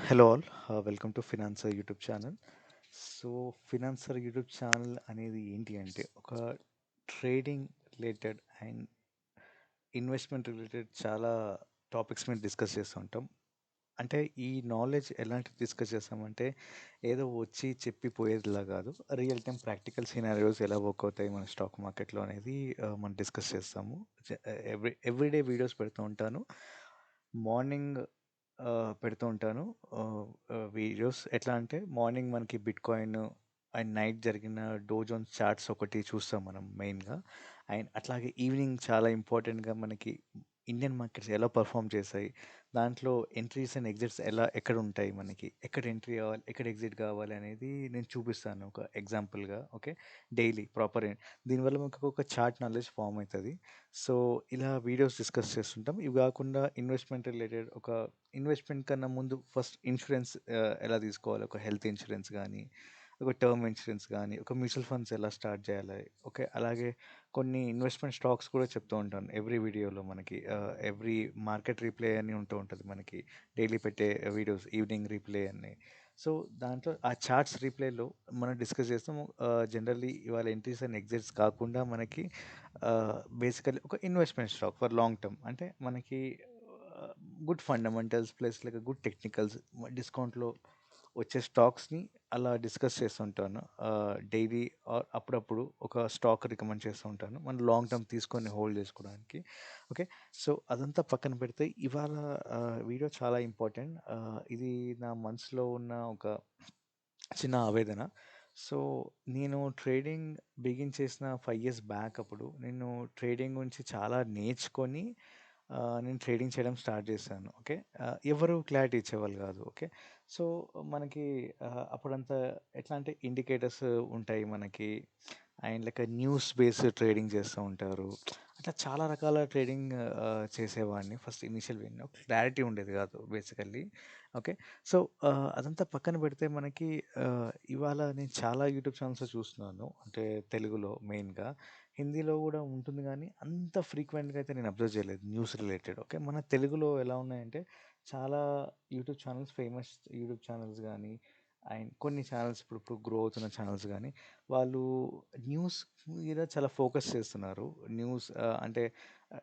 Hello all, welcome to Financer YouTube channel. So Financer YouTube channel అనేది ఏంటి అంటే ఒక trading related and investment related చాలా topics మీద డిస్కస్ చేస్తూ ఉంటాం. అంటే ఈ నాలెడ్జ్ ఎలాంటి డిస్కస్ చేస్తామంటే ఏదో వచ్చి చెప్పి పోయేదిలా కాదు, రియల్ టైం ప్రాక్టికల్ సినారియోస్ ఎలా వర్క్ అవుతాయి మన స్టాక్ మార్కెట్లో అనేది మనం డిస్కస్ చేస్తాము. ఎవ్రీడే వీడియోస్ పెడుతూ ఉంటాను. మార్నింగ్ పెడుతూ ఉంటాను వీడియోస్. ఎట్లా అంటే మార్నింగ్ మనకి బిట్ కాయిన్ అండ్ నైట్ జరిగిన డోజోన్స్ చార్ట్స్ ఒకటి చూస్తాం మనం మెయిన్గా. అండ్ అట్లాగే ఈవినింగ్ చాలా ఇంపార్టెంట్గా మనకి ఇండియన్ మార్కెట్స్ ఎలా పర్ఫామ్ చేశాయి, దాంట్లో ఎంట్రీస్ అండ్ ఎగ్జిట్స్ ఎక్కడ ఉంటాయి, మనకి ఎక్కడ ఎంట్రీ కావాలి ఎక్కడ ఎగ్జిట్ కావాలి అనేది నేను చూపిస్తాను ఒక ఎగ్జాంపుల్గా. ఓకే, డైలీ ప్రాపర్ దీనివల్ల మనకు ఒక చార్ట్ నాలెడ్జ్ ఫామ్ అవుతుంది. సో ఇలా వీడియోస్ డిస్కస్ చేస్తుంటాం. ఇవి కాకుండా ఇన్వెస్ట్మెంట్ రిలేటెడ్ ఒక ఇన్వెస్ట్మెంట్ కన్నా ముందు ఫస్ట్ ఇన్సూరెన్స్ ఎలా తీసుకోవాలి, ఒక హెల్త్ ఇన్సూరెన్స్ కానీ ఒక టర్మ్ ఇన్సూరెన్స్ కానీ ఒక మ్యూచువల్ ఫండ్స్ ఎలా స్టార్ట్ చేయాలి. ఓకే, అలాగే కొన్ని ఇన్వెస్ట్మెంట్ స్టాక్స్ కూడా చెప్తూ ఉంటాను ఎవ్రీ వీడియోలో. మనకి ఎవ్రీ మార్కెట్ రీప్లే అని ఉంటూ ఉంటుంది మనకి, డైలీ పెట్టే వీడియోస్ ఈవినింగ్ రీప్లే అని. సో దాంట్లో ఆ చార్ట్స్ రీప్లేలో మనం డిస్కస్ చేస్తాము. జనరల్లీ ఇవాళ ఎంట్రీస్ అండ్ ఎగ్జిట్స్ కాకుండా మనకి బేసికలీ ఒక investment stock for long term అంటే మనకి good fundamentals plus like good technicals డిస్కౌంట్లో వచ్చే స్టాక్స్ని అలా డిస్కస్ చేస్తుంటాను డైలీ. అప్పుడప్పుడు ఒక స్టాక్ రికమెండ్ చేస్తూ ఉంటాను మనం లాంగ్ టర్మ్ తీసుకొని హోల్డ్ చేసుకోవడానికి. ఓకే, సో అదంతా పక్కన పెడితే ఇవాళ వీడియో చాలా ఇంపార్టెంట్. ఇది నా మనసులో ఉన్న ఒక చిన్న ఆవేదన. సో నేను ట్రేడింగ్ బిగిన్ చేసిన 5 years బ్యాక్. అప్పుడు నేను ట్రేడింగ్ గురించి చాలా నేర్చుకొని నేను ట్రేడింగ్ చేయడం స్టార్ట్ చేశాను. ఓకే, ఎవరు క్లారిటీ ఇచ్చేవాళ్ళు కాదు. ఓకే, సో మనకి అప్పుడంతా ఎట్లా అంటే ఇండికేటర్స్ ఉంటాయి మనకి, and like news based trading చేస్తూ ఉంటారు. అట్లా చాలా రకాల ట్రేడింగ్ చేసేవాడిని. ఫస్ట్ ఇనిషియల్ క్లారిటీ ఉండేది కాదు బేసికల్లీ. ఓకే, సో అదంతా పక్కన పెడితే మనకి ఇవాళ నేను చాలా యూట్యూబ్ ఛానల్స్ చూస్తున్నాను. అంటే తెలుగులో మెయిన్గా, హిందీలో కూడా ఉంటుంది కానీ అంత ఫ్రీక్వెంట్గా అయితే నేను అబ్జర్వ్ చేయలేదు న్యూస్ రిలేటెడ్. ఓకే, మన తెలుగులో ఎలా ఉన్నాయంటే చాలా YouTube channels, famous YouTube channels కానీ అండ్ కొన్ని ఛానల్స్ ఇప్పుడు గ్రో అవుతున్న ఛానల్స్ కానీ వాళ్ళు న్యూస్ మీద చాలా ఫోకస్ చేస్తున్నారు. న్యూస్ అంటే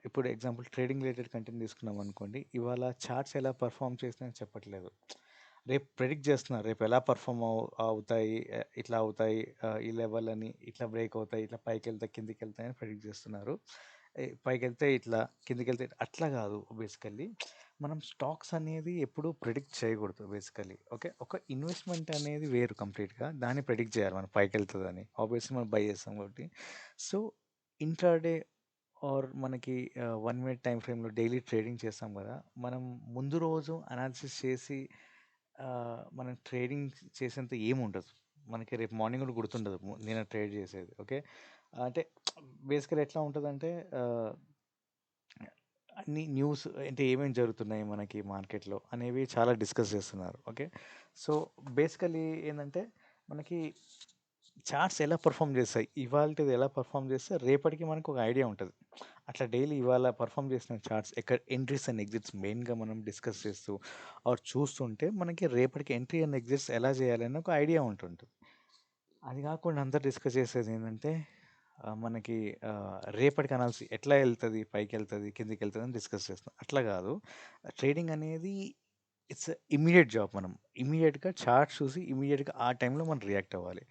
ఇప్పుడు ఎగ్జాంపుల్ ట్రేడింగ్ రిలేటెడ్ కంటెంట్ తీసుకున్నాం అనుకోండి, ఇవాళ చార్ట్స్ ఎలా పర్ఫామ్ చేస్తున్నాయని చెప్పట్లేదు, రేపు ప్రెడిక్ట్ చేస్తున్నారు రేపు ఎలా పర్ఫామ్ అవుతాయి, ఇట్లా అవుతాయి, ఈ లెవెల్ అని ఇట్లా బ్రేక్ అవుతాయి, ఇట్లా పైకి వెళ్తే కిందికి వెళ్తాయి అని ప్రెడిక్ట్ చేస్తున్నారు. పైకి వెళ్తే ఇట్లా కిందికి వెళ్తే అట్లా కాదు. బేసికల్లీ మనం స్టాక్స్ అనేది ఎప్పుడు ప్రిడిక్ట్ చేయకూడదు బేసికలీ. ఓకే, ఒక ఇన్వెస్ట్మెంట్ అనేది వేరు కంప్లీట్గా, దాన్ని ప్రిడిక్ట్ చేయాలి మనం పైకి వెళ్తుందని. ఆబ్వియస్లీ మనం బై చేస్తాం కాబట్టి. సో ఇంట్రాడే ఆర్ మనకి 1 minute టైం ఫ్రేమ్లో డైలీ ట్రేడింగ్ చేస్తాం కదా, మనం ముందు రోజు అనాలిసిస్ చేసి మనం ట్రేడింగ్ చేసేంత ఏముండదు మనకి. రేపు మార్నింగ్ కూడా గుర్తుండదు నేను ట్రేడ్ చేసేది. ఓకే, అంటే బేసికల్ ఎట్లా ఉంటుందంటే అన్ని న్యూస్ అంటే ఏమేమి జరుగుతున్నాయి మనకి మార్కెట్లో అనేవి చాలా డిస్కస్ చేస్తున్నారు. ఓకే, సో బేసికలీ ఏంటంటే మనకి చార్ట్స్ ఎలా పర్ఫామ్ చేస్తాయి, ఇవాళది ఎలా పర్ఫామ్ చేస్తే రేపటికి మనకు ఒక ఐడియా ఉంటుంది. అట్లా డైలీ ఇవాళ పర్ఫామ్ చేసిన చార్ట్స్ ఎక్కడ ఎంట్రీస్ అండ్ ఎగ్జిట్స్ మెయిన్గా మనం డిస్కస్ చేస్తూ ఆర్ చూస్తుంటే మనకి రేపటికి ఎంట్రీ అండ్ ఎగ్జిట్స్ ఎలా చేయాలని ఒక ఐడియా ఉంటుంటుంది. అది కాకుండా అందరు డిస్కస్ చేసేది ఏంటంటే మనకి రేపటికి అనాల్సి ఎట్లా వెళ్తుంది, పైకి వెళ్తుంది కిందికి వెళ్తుంది అని డిస్కస్ చేస్తాం. అట్లా కాదు, ట్రేడింగ్ అనేది ఇట్స్ ఇమీడియట్ జాబ్. మనం ఇమీడియట్గా చార్ట్ చూసి ఇమీడియట్గా ఆ టైంలో మనం రియాక్ట్ అవ్వాలి.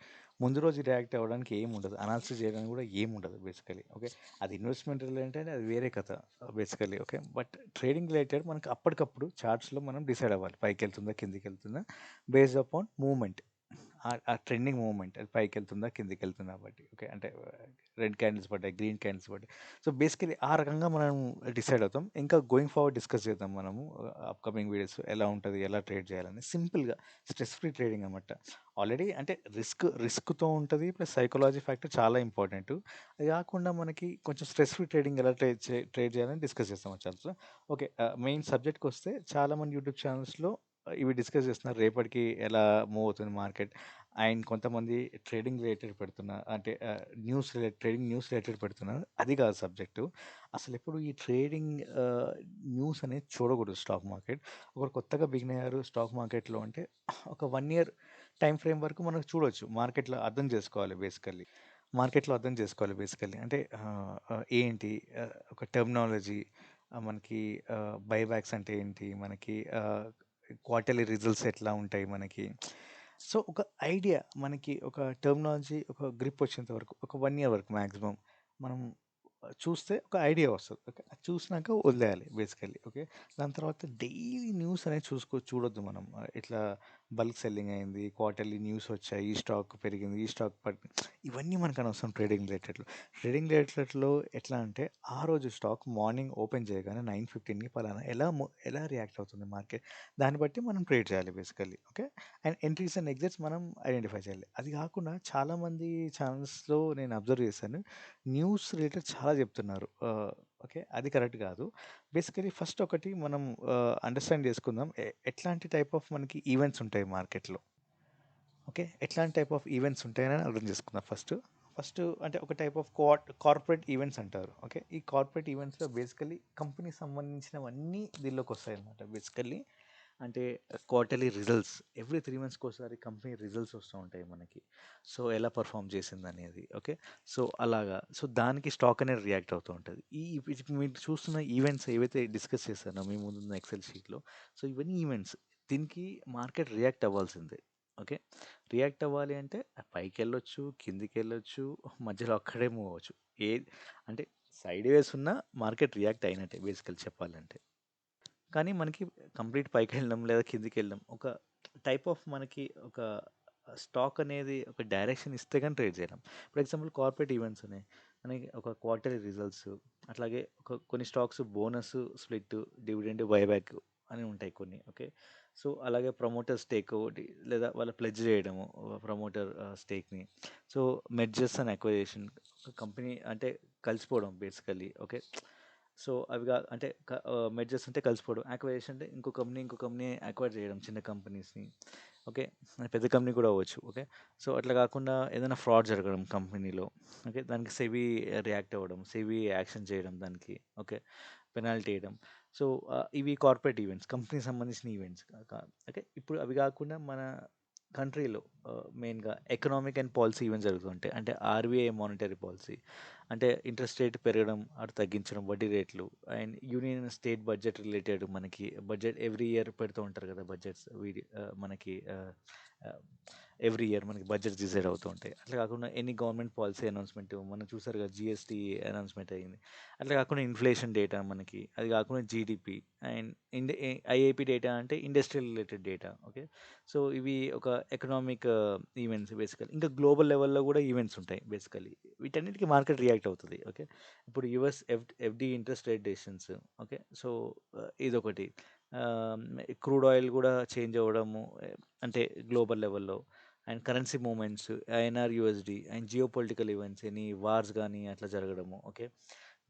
ముందు రోజు రియాక్ట్ అవ్వడానికి ఏం ఉండదు, అనాలిసిస్ చేయడానికి కూడా ఏం ఉండదు బేసికలీ. ఓకే, అది ఇన్వెస్ట్మెంట్ రిలేటెడ్ అది వేరే కథ basically. Okay, but trading related మనకి అప్పటికప్పుడు చార్ట్స్లో మనం డిసైడ్ అవ్వాలి పైకి వెళ్తుందా కిందికి వెళ్తుందా, బేస్డ్ అపాన్ మూమెంట్. ఆ ట్రెండింగ్ మూవ్‌మెంట్ అది పైకెళ్తుందా? కిందకెళ్తుందా బట్టి. ఓకే, అంటే రెడ్ క్యాండిల్స్ పడ్డాయి, గ్రీన్ క్యాండిల్స్ పడ్డాయి. సో, బేసికల్లీ ఆ రకంగా మనం డిసైడ్ అవుతాం. ఇంకా గోయింగ్ ఫార్వర్డ్ డిస్కస్ చేద్దాం మనము అప్‌కమింగ్ వీడియోస్ ఎలా ఉంటది, ఎలా ట్రేడ్ చేయాలని. సింపుల్‌గా స్ట్రెస్ ఫ్రీ ట్రేడింగ్ అనమాట. ఆల్రెడీ అంటే రిస్క్‌తో ఉంటది. ప్లస్ సైకాలజీ ఫ్యాక్టర్ చాలా ఇంపార్టెంటు. అది కాకుండా మనకి కొంచెం స్ట్రెస్ ఫ్రీ ట్రేడింగ్ ఎలా ట్రేడ్ చేయాలని డిస్కస్ చేస్తాం ఆ చాప్టర్‌లో. ఓకే, మెయిన్ సబ్జెక్ట్‌కొస్తే చాలామంది యూట్యూబ్ ఛానల్స్‌లో ఇవి డిస్కస్ చేస్తున్నారు రేపటికి ఎలా మూవ్ అవుతుంది మార్కెట్. అండ్ కొంతమంది ట్రేడింగ్ రిలేటెడ్ పెడుతున్నారు, అంటే ట్రేడింగ్ న్యూస్ రిలేటెడ్ పెడుతున్నారు. అది కాదు సబ్జెక్టు. అసలు ఎప్పుడు ఈ ట్రేడింగ్ న్యూస్ అనేది చూడకూడదు స్టాక్ మార్కెట్. ఒకరు కొత్తగా బిగిన్ అయ్యారు స్టాక్ మార్కెట్లో అంటే ఒక 1 ఇయర్ టైం ఫ్రేమ్ వరకు మనం చూడొచ్చు. మార్కెట్లో అర్థం చేసుకోవాలి బేసికల్లీ. అంటే ఏంటి, ఒక టెర్మినాలజీ, మనకి బైబ్యాక్స్ అంటే ఏంటి, మనకి క్వార్టర్లీ రిజల్ట్స్ ఎట్లా ఉంటాయి మనకి. సో ఒక ఐడియా, మనకి ఒక టెర్మినాలజీ, ఒక గ్రిప్ వచ్చేంత వరకు, ఒక 1 ఇయర్ వరకు మ్యాక్సిమం మనం చూస్తే ఒక ఐడియా వస్తుంది. ఓకే, అది చూసినాక వదిలేయాలి బేసికల్లీ. ఓకే, దాని తర్వాత డైలీ న్యూస్ అనేది చూడొద్దు మనం. ఇట్లా బల్క్ సెల్లింగ్ అయింది, క్వార్టర్లీ న్యూస్ వచ్చాయి, ఈ స్టాక్ పెరిగింది, ఈ స్టాక్ ఇవన్నీ మనకు అనవసరం. ట్రేడింగ్ రిలేటెడ్లో ఎట్లా అంటే ఆ రోజు స్టాక్ మార్నింగ్ ఓపెన్ చేయగానే 9:15కి పలానా ఎలా రియాక్ట్ అవుతుంది మార్కెట్, దాన్ని బట్టి మనం ట్రేడ్ చేయాలి basically. Okay, and entries and exits మనం ఐడెంటిఫై చేయాలి. అది కాకుండా చాలామంది ఛానల్స్లో నేను అబ్జర్వ్ చేశాను, న్యూస్ రిలేటెడ్ చాలా చెప్తున్నారు. ఓకే, అది కరెక్ట్ కాదు. బేసికలీ ఫస్ట్ ఒకటి మనం అండర్స్టాండ్ చేసుకుందాం, ఎట్లాంటి టైప్ ఆఫ్ మనకి ఈవెంట్స్ ఉంటాయి మార్కెట్లో. ఓకే, ఎట్లాంటి టైప్ ఆఫ్ ఈవెంట్స్ ఉంటాయని అర్థం చేసుకుందాం ఫస్ట్ అంటే ఒక టైప్ ఆఫ్ కార్పొరేట్ ఈవెంట్స్ అంటారు. ఓకే, ఈ కార్పొరేట్ ఈవెంట్స్లో బేసికలీ కంపెనీ సంబంధించినవన్నీ దీనిలోకి వస్తాయి అన్నమాట బేసికల్లీ. అంటే క్వార్టర్లీ రిజల్ట్స్, ఎవ్రీ 3 మంత్స్కి ఒకసారి కంపెనీ రిజల్ట్స్ వస్తూ ఉంటాయి మనకి. సో ఎలా పర్ఫామ్ చేసింది అనేది. ఓకే, సో అలాగా, సో దానికి స్టాక్ అనేది రియాక్ట్ అవుతూ ఉంటుంది. మీరు చూస్తున్న ఈవెంట్స్ ఏవైతే డిస్కస్ చేశానో మీ ముందున్న ఎక్సెల్ షీట్లో, సో ఇవన్నీ ఈవెంట్స్, దీనికి మార్కెట్ రియాక్ట్ అవ్వాల్సిందే. ఓకే, రియాక్ట్ అవ్వాలి అంటే పైకి వెళ్ళొచ్చు, కిందికి వెళ్ళొచ్చు, మధ్యలో అక్కడే మూవ్ అవ్వచ్చు. ఏ అంటే సైడ్ వేస్ ఉన్న మార్కెట్ రియాక్ట్ అయినట్టే బేసికల్ చెప్పాలంటే. కానీ మనకి కంప్లీట్ పైకి వెళ్ళడం లేదా కిందికి వెళ్ళడం, ఒక టైప్ ఆఫ్ మనకి ఒక స్టాక్ అనేది ఒక డైరెక్షన్ ఇస్తే కానీ ట్రేడ్ చేయడం. ఫర్ ఎగ్జాంపుల్ కార్పొరేట్ ఈవెంట్స్ ఉన్నాయి మనకి, ఒక క్వార్టర్లీ రిజల్ట్స్, అట్లాగే కొన్ని stocks bonus, split, dividend, buyback అని ఉంటాయి కొన్ని. ఓకే, సో అలాగే ప్రమోటర్ స్టేక్ ఒకటి, లేదా వాళ్ళ ప్లెడ్జ్ చేయడము ప్రమోటర్ స్టేక్ని. So mergers and acquisition, company అంటే కలిసిపోవడం బేసికల్లీ. ఓకే, సో అవి అంటే మెర్జర్స్ అంటే కలిసిపోవడం, అక్వైజేషన్ అంటే ఇంకో కంపెనీ అక్వైర్ చేయడం చిన్న కంపెనీస్ని. ఓకే, పెద్ద కంపెనీ కూడా అవ్వచ్చు. ఓకే, సో అట్లా కాకుండా ఏదైనా ఫ్రాడ్ జరగడం కంపెనీలో, ఓకే, దానికి సెబీ రియాక్ట్ అవ్వడం, సెబీ యాక్షన్ చేయడం దానికి. ఓకే, పెనాల్టీ వేయడం. సో ఇవి కార్పొరేట్ ఈవెంట్స్, కంపెనీకి సంబంధించిన ఈవెంట్స్. ఓకే, ఇప్పుడు అవి కాకుండా మన కంట్రీలో మెయిన్గా ఎకనామిక్ అండ్ పాలసీ ఈవెంట్స్ జరుగుతుంటాయి. అంటే ఆర్బీఐ మానిటరీ పాలసీ, అంటే ఇంట్రెస్ట్ రేట్ పెరగడం అటు తగ్గించడం, వడ్డీ రేట్లు. And union state budget related, మనకి బడ్జెట్ ఎవ్రీ ఇయర్ పెడుతూ ఉంటారు కదా బడ్జెట్స్, మనకి ఎవ్రీ ఇయర్ మనకి బడ్జెట్స్ డిసైడ్ అవుతూ ఉంటాయి. అట్లా కాకుండా ఎనీ గవర్నమెంట్ పాలసీ అనౌన్స్మెంట్, మనం చూసారు కదా జిఎస్టీ అనౌన్స్మెంట్ అయ్యింది. అట్లా కాకుండా ఇన్ఫ్లేషన్ డేటా మనకి, అది కాకుండా జీడిపి, అండ్ ఐఐపి డేటా అంటే industrial related data. Okay, so ఇవి ఒక ఎకనామిక్ ఈవెంట్స్ బేసికల్. ఇంకా గ్లోబల్ లెవెల్లో కూడా ఈవెంట్స్ ఉంటాయి బేసికలీ. వీటన్నిటికీ మార్కెట్ రియాక్ట్ అవుతుంది. ఓకే, ఇప్పుడు US Fed interest rate decisions. Okay, so ఇదొకటి. క్రూడ్ ఆయిల్ కూడా చేంజ్ అవ్వడము, అంటే గ్లోబల్ లెవెల్లో. And currency movements, INR USD, and geopolitical events, any wars కానీ అట్లా జరగడము. ఓకే,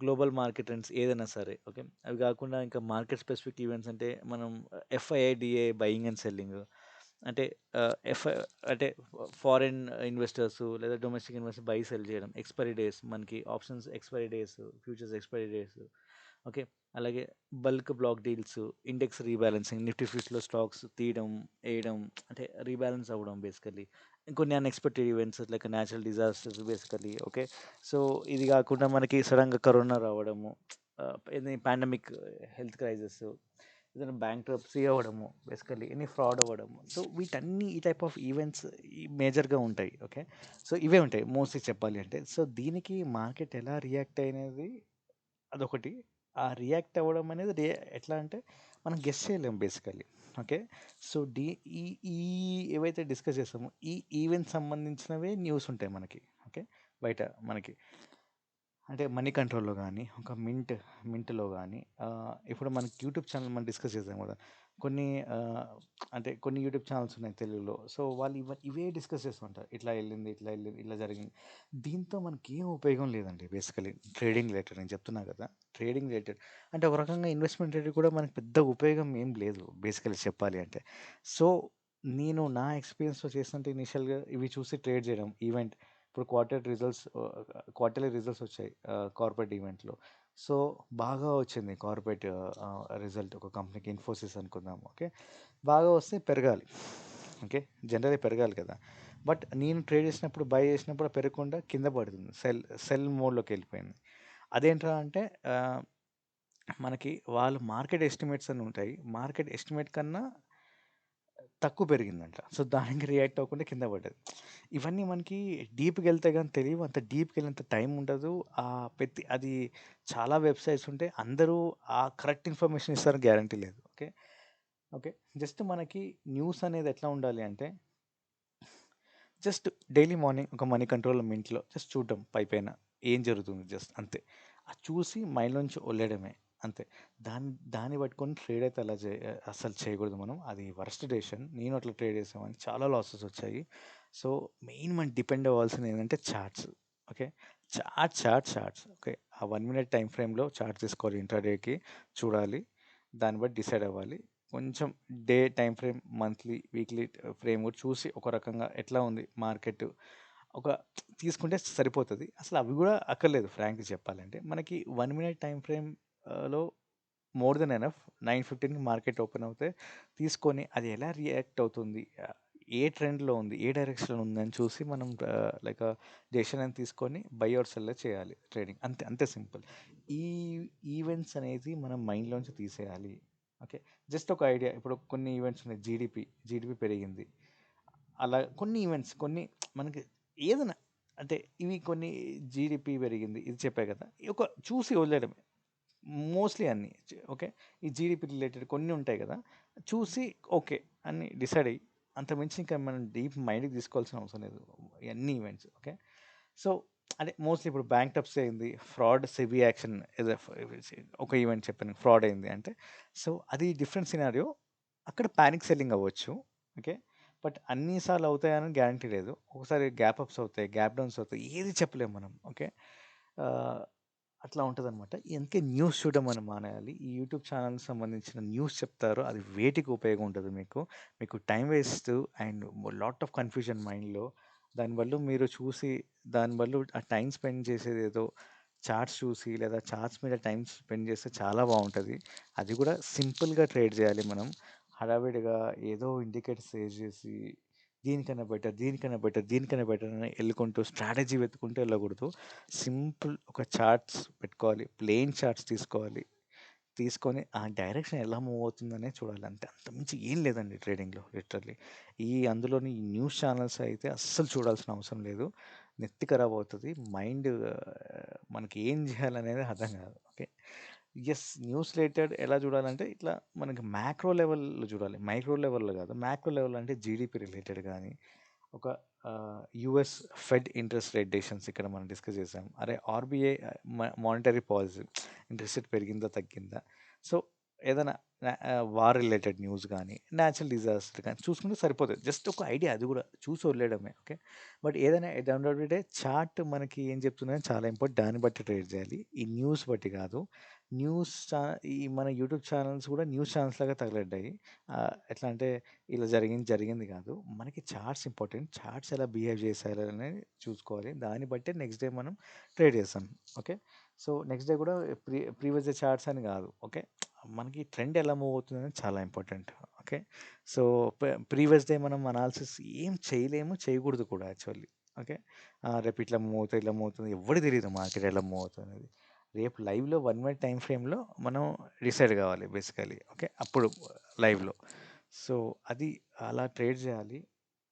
గ్లోబల్ మార్కెట్ ట్రెండ్స్ ఏదైనా సరే. ఓకే, అవి కాకుండా ఇంకా మార్కెట్ స్పెసిఫిక్ ఈవెంట్స్ అంటే మనం ఎఫ్ఐఐడిఏ, బయింగ్ అండ్ సెల్లింగ్. అంటే ఎఫ్ అంటే ఫారిన్ ఇన్వెస్టర్స్ లేదా డొమెస్టిక్ ఇన్వెస్టర్ బై సెల్ చేయడం, ఎక్స్పైరీ డేస్, మనకి options expiry days, futures expiry days. Okay, అలాగే bulk block deals, index rebalancing, Nifty ఫిఫ్టీలో స్టాక్స్ తీయడం, వేయడం, అంటే రీబ్యాలెన్స్ అవ్వడం బేసికలీ. ఇంకొన్ని unexpected events like natural disasters basically. Okay, so ఇది కాకుండా మనకి సడన్గా కరోనా రావడము, ఇది పాండమిక్, హెల్త్ క్రైసిస్, ఏదైనా బ్యాంక్రప్సీ అవ్వడము బేసికలీ, ఎనీ ఫ్రాడ్ అవ్వడము. సో వీటన్ని ఈ టైప్ ఆఫ్ ఈవెంట్స్ మేజర్గా ఉంటాయి. ఓకే, సో ఇవే ఉంటాయి మోస్ట్లీ చెప్పాలి అంటే. సో దీనికి మార్కెట్ ఎలా రియాక్ట్ అయినది అదొకటి. ఆ రియాక్ట్ అవ్వడం అనేది ఎట్లా అంటే మనం గెస్ చేయలేం బేసికలీ. ఓకే, సో ఈ ఈ ఏవైతే డిస్కస్ చేస్తామో ఈ ఈవెంట్ సంబంధించినవే న్యూస్ ఉంటాయి మనకి. ఓకే, బయట మనకి. అంటే మనీ కంట్రోల్‌లో గానీ, ఒక మింట్‌లో గానీ ఇప్పుడు మనకి యూట్యూబ్ ఛానెల్ మనం డిస్కస్ చేసాం గదా! కొన్ని ఆహ్, అంటే కొన్ని యూట్యూబ్ ఛానెల్స్ ఉన్నాయి తెలుగులో. సో, వాళ్ళు ఇవే డిస్కస్ చేస్తుంటారు. ఇట్లా ఎళ్ళింది, ఇలా జరిగింది. దీంతో మనకేం ఉపయోగం లేదండి బేసికల్లీ. ట్రేడింగ్ రిలేటెడ్ నేను చెప్తున్నా గదా! ట్రేడింగ్ రిలేటెడ్ అంటే ఒక రకంగా ఇన్వెస్ట్‌మెంట్ రిలేటెడ్ కూడా మనకు పెద్ద ఉపయోగం ఏం లేదు బేసికల్లీ చెప్పాలి అంటే. సో, నేను నా ఎక్స్‌పీరియన్స్‌లో చేస్తుంటే ఇనిషియల్‌గా ఇవి చూసి ట్రేడ్ చేయడం ఇప్పుడు క్వార్టర్లీ రిజల్ట్స్ వచ్చాయి కార్పొరేట్ ఈవెంట్‌లో. సో, బాగా వచ్చింది కార్పొరేట్ రిజల్ట్ ఒక కంపెనీకి ఇన్ఫోసిస్ అనుకుందాం. ఓకే. బాగా వస్తే పెరగాలి. ఓకే. జనరల్‌గా పెరగాలి కదా! బట్ నేను ట్రేడ్ చేసినప్పుడు, బై చేసినప్పుడు పెరగకుండా కింద పడుతుంది. సెల్ మోడ్‌లోకెళ్ళిపోయింది. అదేంట్రా అంటే ఆహ్, మనకి వాళ్ళు మార్కెట్ ఎస్టిమేట్స్ అని ఉంటాయి. మార్కెట్ ఎస్టిమేట్ కన్నా తక్కువ పెరిగిందంట. సో, దానికి రియాక్ట్ అవ్వకుండా కింద పడ్డది. ఇవన్నీ మనకి డీప్‌గెళ్తే గాని తెలియవు. అంత డీప్‌గెళ్ళేంత టైం ఉండదు. అది చాలా వెబ్‌సైట్స్ ఉంటాయి. అందరూ ఆ కరెక్ట్ ఇన్ఫర్మేషన్ ఇస్తారని గ్యారంటీ లేదు. ఓకే. ఓకే. జస్ట్ మనకి న్యూస్ అనేది ఎట్లా ఉండాలి అంటే, జస్ట్ డైలీ మార్నింగ్ ఒక మనీ కంట్రోల్ మింట్‌లో జస్ట్ చూడడం పైపైన ఏం జరుగుతుంది జస్ట్ అంతే. అది చూసి మైండ్‌లోంచి వదిలేయడమే అంతే. దాన్ని పట్టుకొని ట్రేడ్ అయితే అస్సలు చేయకూడదు మనం. అది వరస్ట్ డెసిషన్. నేను అట్లా ట్రేడ్ చేసేవాడిని. చాలా లాసెస్ వచ్చాయి. సో, మెయిన్ మనం డిపెండ్ అవ్వాల్సింది ఏంటంటే చార్ట్స్. ఓకే. చార్ట్స్. ఓకే. ఆ 1 మినిట్ టైమ్ ఫ్రేమ్‌లో చార్ట్ తీసుకోవాలి ఇంట్రాడేకి చూడాలి. దాన్ని బట్టి డిసైడ్ అవ్వాలి. కొంచెం day time frame, monthly, weekly frame కూడా చూసి ఒక రకంగా ఎట్లా ఉంది మార్కెట్ ఒక తీసుకుంటే సరిపోతది. అసలు అవి గూడా అక్కర్లేదు ఫ్రాంక్‌గా చెప్పాలంటే. మనకి 1 మినిట్ టైమ్ ఫ్రేమ్ లో మోర్ దెన్ ఎనఫ్. 9:15కి మార్కెట్ ఓపెన్ అవుతే తీసుకొని అది ఎలా రియాక్ట్ అవుతుంది? ఏ ట్రెండ్‌లో ఉంది? ఏ డైరెక్షన్‌లో ఉందని చూసి మనం లైక్ డెసిషన్ అని తీసుకొని బై ఆర్ సెల్ చేయాలి ట్రేడింగ్. అంతే. అంతే సింపుల్. ఈ ఈవెంట్స్ అనేది మనం మైండ్‌లోంచి తీసేయాలి. ఓకే. జస్ట్ ఒక ఐడియా. ఇప్పుడు కొన్ని ఈవెంట్స్ ఉన్నాయి. జీడీపీ పెరిగింది. అలా కొన్ని ఈవెంట్స్ మనకి ఏదైనా అంటే ఇవి కొన్ని జీడీపీ పెరిగింది. ఇది చెప్పా కదా! ఒక చూసి వదిలేయడమే. మోస్ట్‌లీ అన్నీ. ఓకే. ఈ జీడీపీ రిలేటెడ్ కొన్ని ఉంటాయి కదా! చూసి ఓకే అని డిసైడ్ అయ్యి అంతకుమించి ఇంకా మనం డీప్ మైండ్‌కి తీసుకోవాల్సిన అవసరం లేదు. అన్ని ఈవెంట్స్. ఓకే. సో, అంటే మోస్ట్‌లీ ఇప్పుడు బ్యాంక్రప్సీ అయింది. సెబీ యాక్షన్ ఏదో ఒక ఈవెంట్ చెప్పాను. ఫ్రాడ్ అయింది అంటే సో, అది డిఫరెంట్ సినారియో. అక్కడ పానిక్ సెల్లింగ్ అవ్వచ్చు. ఓకే. బట్ అన్ని సార్లు అవుతాయని గ్యారంటీ లేదు. ఒకసారి గ్యాప్ అప్స్ అవుతాయి. గ్యాప్ డౌన్స్ అవుతాయి. ఏది చెప్పలేము మనం. ఓకే. ఆహ్, అట్లా ఉంటదనమాట. అందుకే న్యూస్ చూడడం మనం మానేయాలి. ఈ యూట్యూబ్ ఛానల్‌కి సంబంధించిన న్యూస్ చెప్తారు. అది వేటికి ఉపయోగం ఉండదు మీకు. మీకు time waste and lot of confusion మైండ్‌లో. దాని బదులు మీరు చూసి దాని బదులు ఆ టైం స్పెండ్ చేసేదేదో చార్ట్స్ చూసి లేదా చార్ట్స్ మీద టైం స్పెండ్ చేస్తే చాలా బావుంటది. అది కూడా సింపుల్‌గా ట్రేడ్ చేయాలి మనం. హడావిడిగా ఏదో ఇండికేటర్స్ రేజ్ చేసి దీనికన్నా బెటర్ అని ఎళ్ళుకుంటూ స్ట్రాటజీ వెతుక్కుంటూ ఎళ్ళకూడదు. సింపుల్ ఒక చార్ట్స్ పెట్టుకోవాలి. ప్లెయిన్ చార్ట్స్ తీసుకోవాలి. తీసుకొని ఆ డైరెక్షన్ ఎలా మూవ్ అవుతుందనే చూడాలి అంతే. అంతకుమించి ఏం లేదండి ట్రేడింగ్‌లో లిటరల్లీ. అందులోని ఈ న్యూస్ ఛానెల్స్ అయితే అస్సలు చూడాల్సిన అవసరం లేదు. నెత్తి ఖరాబ్ అవుతది. మైండ్ మనకి ఏం జేయాలనేది అర్థం గాదు. ఓకే. న్యూస్ రిలేటెడ్ ఎలా చూడాలంటే ఇట్లా మనకి మ్యాక్రో లెవెల్‌లో చూడాలి. మైక్రో లెవెల్‌లో గాదు. మ్యాక్రో లెవెల్ అంటే జీడీపీ రిలేటెడ్ గాని, ఒక US fed interest rate decisions ఇక్కడ మనం డిస్కస్ చేసాం. అరే RBI monetary policy interest rate పెరిగిందా? తగ్గిందా? సో, ఏదైనా వార్ రిలేటెడ్ న్యూస్ గానీ, నేచురల్ డిజాస్టర్ గానీ చూసుకుంటే సరిపోతది. జస్ట్ ఒక ఐడియా అది గూడా చూసి వదిలేయడమే. ఓకే. బట్ ఏదైనా at the end of the day chart మనకి ఏం చెప్తుందని చాలా ఇంపార్టెంట్. దాన్ని బట్టి ట్రేడ్ చేయాలి. ఈ న్యూస్ బట్టి కాదు. న్యూస్ ఛా ఈ మన యూట్యూబ్ ఛానెల్స్ కూడా న్యూస్ ఛానెల్స్ లాగా తగలడ్డాయి. ఎట్లా అంటే ఇలా జరిగింది కాదు. మనకి చార్ట్స్ ఇంపార్టెంట్. చార్ట్స్ ఎలా బిహేవ్ చేశారనేది చూసుకోవాలి. దాన్ని బట్టే నెక్స్ట్ డే మనం ట్రేడ్ చేస్తాం. ఓకే. సో, నెక్స్ట్ డే కూడా ప్రీవియస్ డే చార్ట్స్ అని కాదు. ఓకే. మనకి ట్రెండ్ ఎలా మూవ్ అవుతుందనేది చాలా important. Okay. So, previous day మనం అనాలిసిస్ ఏం చేయలేము, చేయకూడదు కూడా యాక్చువల్లీ. ఓకే. రేపు ఇట్లా మూవ్ అవుతుంది. ఎవ్వడికి తెలీదు మార్కెట్ ఎలా మూవ్ అవుతుందనేది. రేపు లైవ్‌లో 1 మినిట్ టైమ్ ఫ్రేమ్‌లో మనం డిసైడ్ కావాలి బేసికల్లీ. ఓకే. అప్పుడు లైవ్‌లో. సో, అది అలా ట్రేడ్ చేయాలి.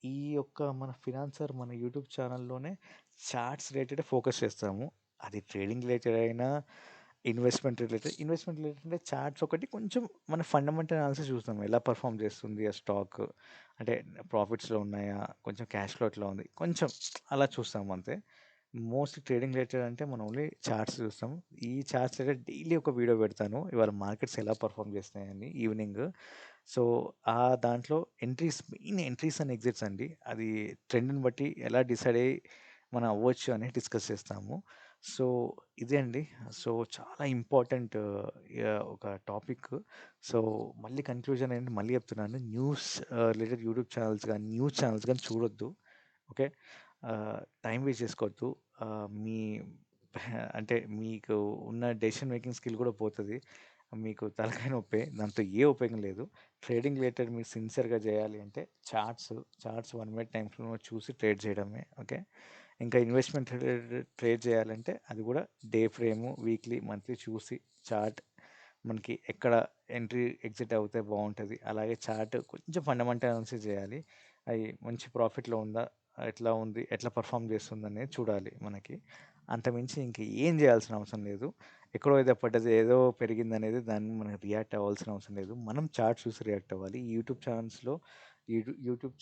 ఈ యొక్క మన యూట్యూబ్ ఛానల్‌లోనే చార్ట్స్ రిలేటెడ్ ఫోకస్ చేస్తాము. అది ట్రేడింగ్ రిలేటెడ్ అయినా, ఇన్వెస్ట్‌మెంట్ రిలేటెడ్ అంటే చార్ట్స్ ఒకటి కొంచెం మన ఫండమెంటల్ అనాలిసిస్ చూస్తాం. ఎలా పెర్ఫార్మ్ చేస్తుంది ఆ స్టాక్ అంటే ప్రాఫిట్స్‌లో ఉన్నాయా? కొంచెం క్యాష్ ఫ్లో ఎట్లా ఉంది? కొంచెం అలా చూస్తాం అంతే. మోస్ట్ ట్రేడింగ్ రిలేటెడ్ అంటే మనం ఓన్లీ చార్ట్స్ చూస్తాం. ఈ చార్ట్స్ రిలేటెడ్ డైలీ ఒక వీడియో పెడతాను. ఇవాళ మార్కెట్స్ ఎలా పర్ఫార్మ్ చేస్తున్నాయని ఈవినింగ్. సో, దాంట్లో మెయిన్ ఎంట్రీస్ అండ్ ఎగ్జిట్స్ అండి. అది ట్రెండ్‌ని బట్టి ఎలా డిసైడ్ అయ్యి మనం అవ్వచ్చు అని డిస్కస్ చేస్తాము. సో, ఇదే అండి. సో, చాలా ఇంపార్టెంట్ ఒక టాపిక్. సో, మళ్ళీ కన్క్లూజన్ ఏంటి మళ్ళీ చెప్తున్నాను. న్యూస్ రిలేటెడ్ యూట్యూబ్ ఛానెల్స్ గాని, న్యూస్ ఛానెల్స్ గాని చూడొద్దు. ఓకే. టైం వేస్ట్ చేసుకోవద్దు. మీ అంటే మీకు ఉన్న డెసిషన్ మేకింగ్ స్కిల్ కూడా పోతది. మీకు తలకాయ నొప్పే. దాంతో ఏ ఉపయోగం లేదు. ట్రేడింగ్ రిలేటెడ్ మీరు సిన్సియర్‌గా చేయాలి అంటే చార్ట్స్ 1 మినిట్ టైమ్ ఫ్రేమ్‌లో చూసి ట్రేడ్ చేయడమే. ఓకే. ఇంకా ఇన్వెస్ట్‌మెంట్ రిలేటెడ్ ట్రేడ్ చేయాలంటే అది కూడా డే ఫ్రేము, వీక్లీ, మంత్లీ చూసి చార్ట్ మనకి ఎక్కడ ఎంట్రీ, ఎగ్జిట్ అవుతే బావుంటది. అలాగే చార్ట్ కొంచెం ఫండమెంటల్ అనాలిసిస్ చేయాలి. అది మంచి ప్రాఫిట్‌లో ఉందా? ఎట్లా ఉంది? ఎట్లా పెర్ఫార్మ్ చేస్తుందనేది చూడాలి మనకి. అంతకుమించి ఇంక ఏం చేయాల్సిన అవసరం లేదు. ఎక్కడో ఏదో పడ్డది, ఏదో పెరిగిందనేది దాన్ని మనం రియాక్ట్ అవ్వాల్సిన అవసరం లేదు. మనం చార్ట్ చూసి రియాక్ట్ అవ్వాలి. ఈ యూట్యూబ్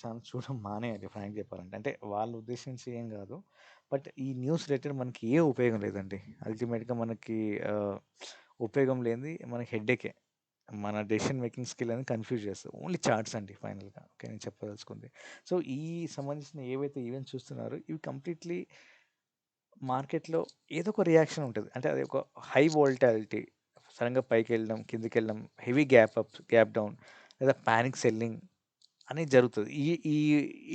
ఛానెల్స్ చూడడం మానేయాలి ఫ్రాంక్ చెప్పాలంటే. అంటే వాళ్ళ ఉద్దేశించి ఏం కాదు. బట్ ఈ న్యూస్ రిలేటెడ్ మనకి ఏ ఉపయోగం లేదండి. అల్టిమేట్‌గా మనకి ఉపయోగం లేనిది మనకి హెడ్‌ఏకే. మన డెసిషన్ మేకింగ్ స్కిల్ అనేది కన్‌ఫ్యూజ్ చేస్తది. ఓన్లీ చార్ట్స్ అండి ఫైనల్‌గా. ఓకే. నేను చెప్పదలుచుకుంది. సో, ఈ సంబంధించిన ఏవైతే ఈవెంట్స్ చూస్తున్నారో ఇవి కంప్లీట్‌లీ మార్కెట్‌లో ఏదో ఒక రియాక్షన్ ఉంటది. అంటే అది ఒక హై వోలటాలిటీ సడెన్‌గా పైకెళ్ళడం, కిందకెళ్ళడం, హెవీ గ్యాప్ డౌన్ లేదా పానిక్ సెల్లింగ్ అనేది జరుగుతది. ఈ ఈ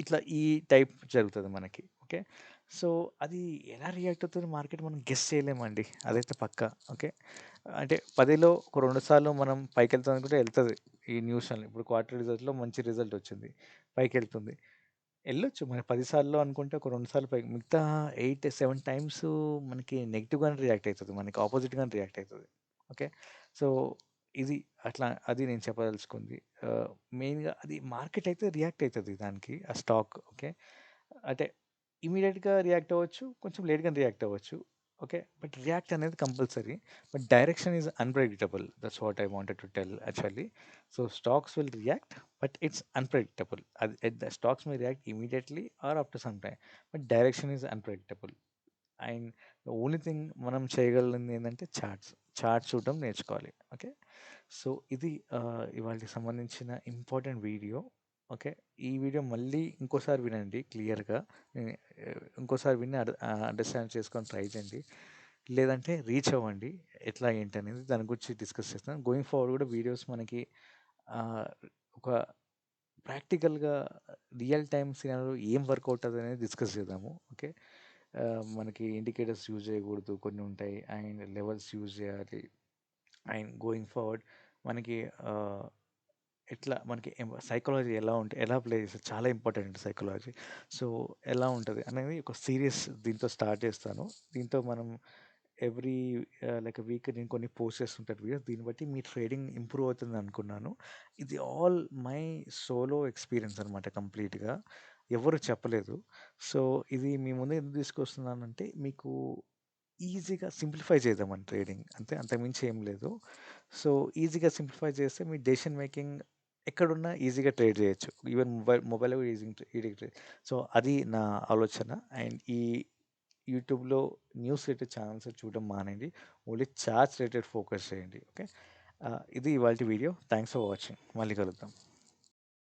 ఇట్లా ఈ టైప్ జరుగుతది మనకి. ఓకే. సో, అది ఎలా రియాక్ట్ అవుతది మార్కెట్ మనం గెస్ చేయలేమండి. అదైతే పక్కా. ఓకే. అంటే 10లో ఒక 2 సార్లు మనం పైకెళ్తదనుకుంటే ఎళ్తది. ఈ న్యూస్ ఛానెల్. ఇప్పుడు క్వార్టర్ రిజల్ట్‌లో మంచి రిజల్ట్ వచ్చింది. పైకెళ్తుంది. ఎళ్ళొచ్చు. మరి 10 సార్లు అనుకుంటే ఒక 2 సార్లు పైకి మిగతా 8, 7 టైమ్స్ మనకి నెగెటివ్‌గానే రియాక్ట్ అయితది. మనకి అపోజిట్‌గానే రియాక్ట్ అయితది. ఓకే. సో, ఇది అది నేను చెప్పదలుచుకుంది. ఆహ్, మెయిన్‌గా అది మార్కెట్ అయితే రియాక్ట్ అయితది దానికి ఆ స్టాక్. ఓకే. అంటే ఇమ్మీడియేట్‌గా రియాక్ట్ అవ్వచ్చు. కొంచెం లేట్‌గానే రియాక్ట్ అవ్వచ్చు. ఓకే. బట్ రియాక్ట్ అనేది compulsory. But direction is unpredictable. That's what I wanted to tell actually. So, stocks will react but it's unpredictable. the stocks may react immediately or after some time, but direction is unpredictable. And the only thing మనం చేయగలిగింది ఏంటంటే charts చూడడం నేర్చుకోవాలి. Okay. So, ఇది ఇవాళకి సంబంధించిన important video. Okay. ఈ video మళ్ళీ ఇంకోసారి వినండి క్లియర్‌గా. ఇంకోసారి విని అండర్‌స్టాండ్ చేసుకొని ట్రై చేయండి. లేదంటే రీచ్ అవ్వండి. ఎట్లా ఏంటనేది దాని గురించి డిస్కస్ చేస్తాను. గోయింగ్ ఫార్వర్డ్ కూడా వీడియోస్ మనకి ఆహ్, ఒక ప్రాక్టికల్‌గా రియల్ టైమ్ సినారియోలో ఏం వర్కౌట్ అవుతదనేది డిస్కస్ చేద్దాము. ఓకే. మనకి ఇండికేటర్స్ యూజ్ చేయకూడదు కొన్ని ఉంటాయి. అండ్ లెవెల్స్ యూజ్ చేయాలి. అండ్ గోయింగ్ ఫార్వర్డ్ మనకి ఆహ్, ఎట్లా మనకి సైకాలజీ ఎలా ప్లే చేస్తది చాలా ఇంపార్టెంట్ సైకాలజీ. సో, ఎలా ఉంటది అనేది ఒక సీరీస్ దీంతో స్టార్ట్ చేస్తాను. దీంతో మనం ఎవ్రీ లైక్ వీక్ నేను కొన్ని పోస్ట్ చేస్తుంటాను వీడియోస్. దీన్ని బట్టి మీ ట్రేడింగ్ ఇంప్రూవ్ అవుతుంది అనుకున్నాను. ఇది ఆల్ మై సోలో ఎక్స్‌పీరియన్స్ అనమాట కంప్లీట్‌గా. ఎవరు చెప్పలేదు. సో, ఇది మీ ముందు ఎందుకు తీసుకొస్తున్నానంటే మీకు ఈజీగా సింప్లిఫై చేద్దామని ట్రేడింగ్. అంతే అంతకుమించి ఏం లేదు. సో, ఈజీగా సింప్లిఫై చేస్తే మీ డెసిషన్ మేకింగ్ ఎక్కడున్నా ఈజీగా ట్రేడ్ చేయొచ్చు. ఈవెన్ మొబైల్‌లో కూడా ఈజీగా ట్రేడ్. సో, అది నా ఆలోచన. అండ్ ఈ యూట్యూబ్‌లో న్యూస్ రిలేటెడ్ ఛానెల్స్ చూడడం మానేయండి. ఓన్లీ చార్ట్స్ రిలేటెడ్ ఫోకస్ చేయండి. ఓకే. ఇది ఇవాల్టి వీడియో. Thanks for watching. మళ్ళీ కలుద్దాం.